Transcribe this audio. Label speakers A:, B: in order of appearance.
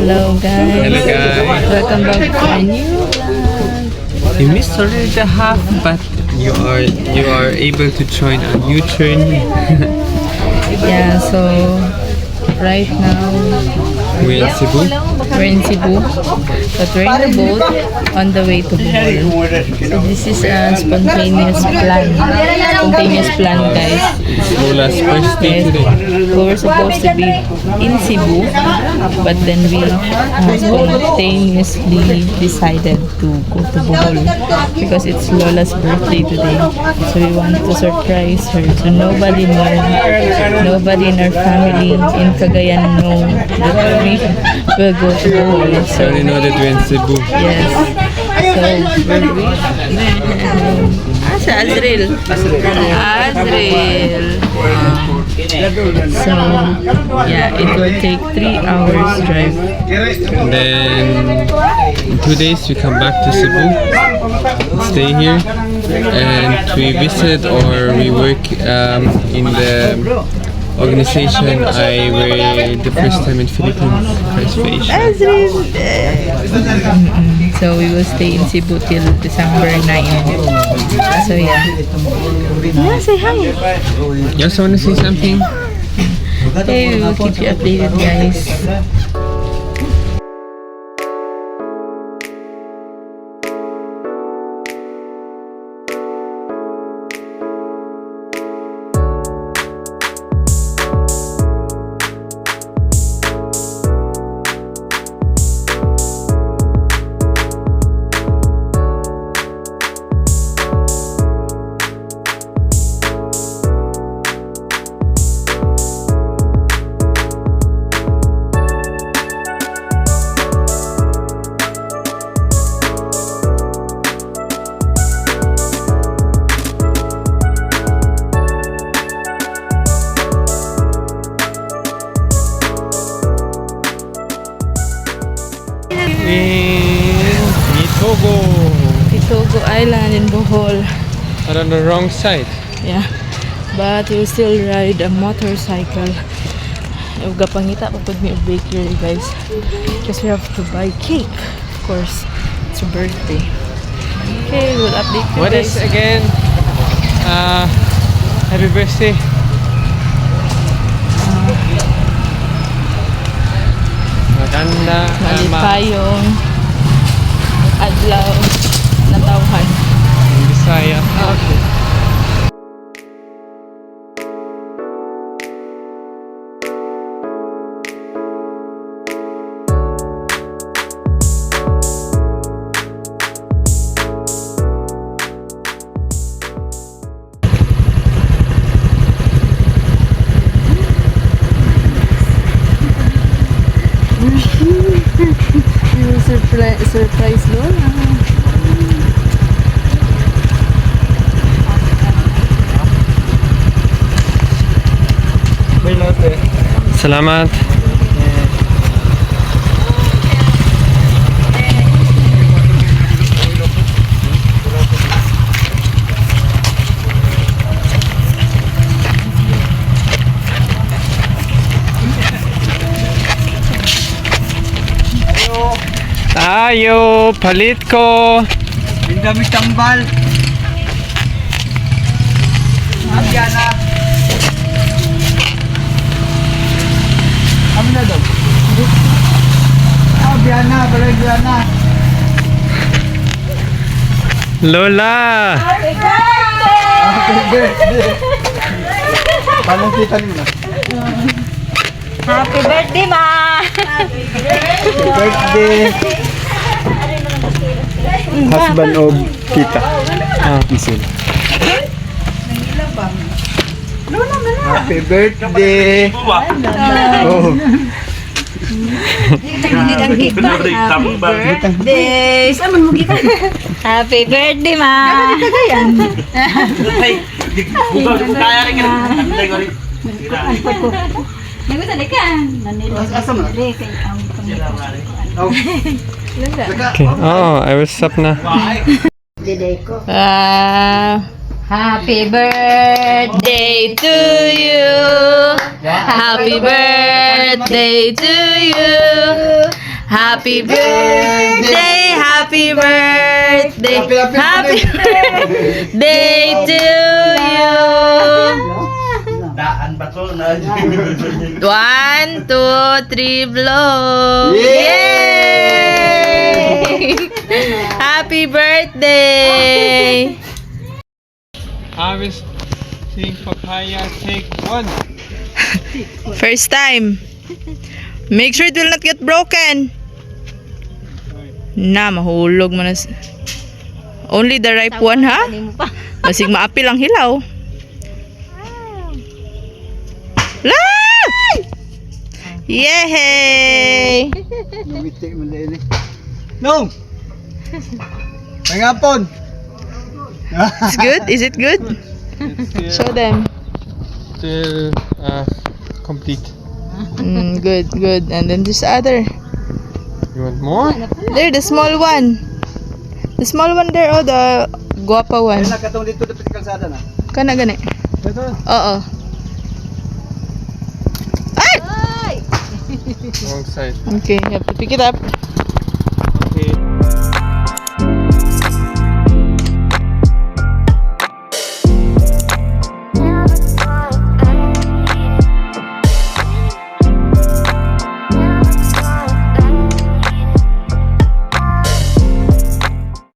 A: Hello guys.
B: Hello guys.
A: Welcome back to a new vlog.
B: You missed already the half, but you are able to join a new journey.
A: Yeah, so right now
B: We're in Cebu.
A: we're in Cebu, but we're in the boat on the way to Bohol. So this is a spontaneous plan. Spontaneous plan, guys.
B: It's Lola's first day
A: Yes.
B: today.
A: We were supposed to be in Cebu, but then we spontaneously decided to go to Bohol because it's Lola's birthday today. So we want to surprise her. So nobody in our family in Cagayan know that we will go to Bohol.
B: I
A: So
B: only know that we're in Cebu.
A: yes. So we're Azril. So yeah, it will take 3 hours drive.
B: And then in 2 days we come back to Cebu, stay here, and we visit or we work in the organization I were the first time in Philippines, Christ for Asia.
A: So we will stay in Cebu till December 9. So yeah. Yeah, say hi.
B: You also want to say something?
A: Okay, we will keep you updated, guys.
B: In Itogo.
A: Itogo Island in Bohol.
B: But on the wrong side.
A: Yeah. But we will still ride a motorcycle. Uga pangita pa pud mi og bakery, guys. Because we have to buy cake. Of course, it's a birthday. Okay, we'll update you
B: What
A: guys.
B: is again? Happy birthday. Maganda.
A: Malipayong adlaw na tawhan.
B: Bisaya.
A: Okay. Surprise Lola.
B: Salamat. Tayo, palit ko.
C: Yung damit tambal. Abyana. Ano na daw? Abyana, Abyana.
B: Lola.
C: Happy birthday. Paano kita nyo na?
D: Happy birthday, Ma!
C: Happy birthday. Husband of kita. Isil. Happy birthday. Oh.
D: Happy birthday, Ma!
B: Okay. Oh, I will stop na.
D: Happy birthday to you. Happy birthday to you.
A: Happy birthday, happy birthday, happy birthday to you.
E: Daan ba to na?
A: 1, 2, 3, blow! Yay! Happy birthday!
B: Harvesting papaya, take 1.
A: First time. Make sure it will not get broken. Na, mahulog mo na. Only the ripe one, ha? Masig maapil ang hilaw. La! Yay!
C: Numiti mo din eh. No! Pangapon!
A: It's good? Is it good? Show them.
B: Still complete.
A: Good, good. And then this other.
B: You want more?
A: There, the small one. The small one there, oh, the guapa one.
C: Nakatong dito dapat kalsada na.
A: Kana gani. Oo. Ay!
B: Wrong side.
A: Okay, you have to pick it up.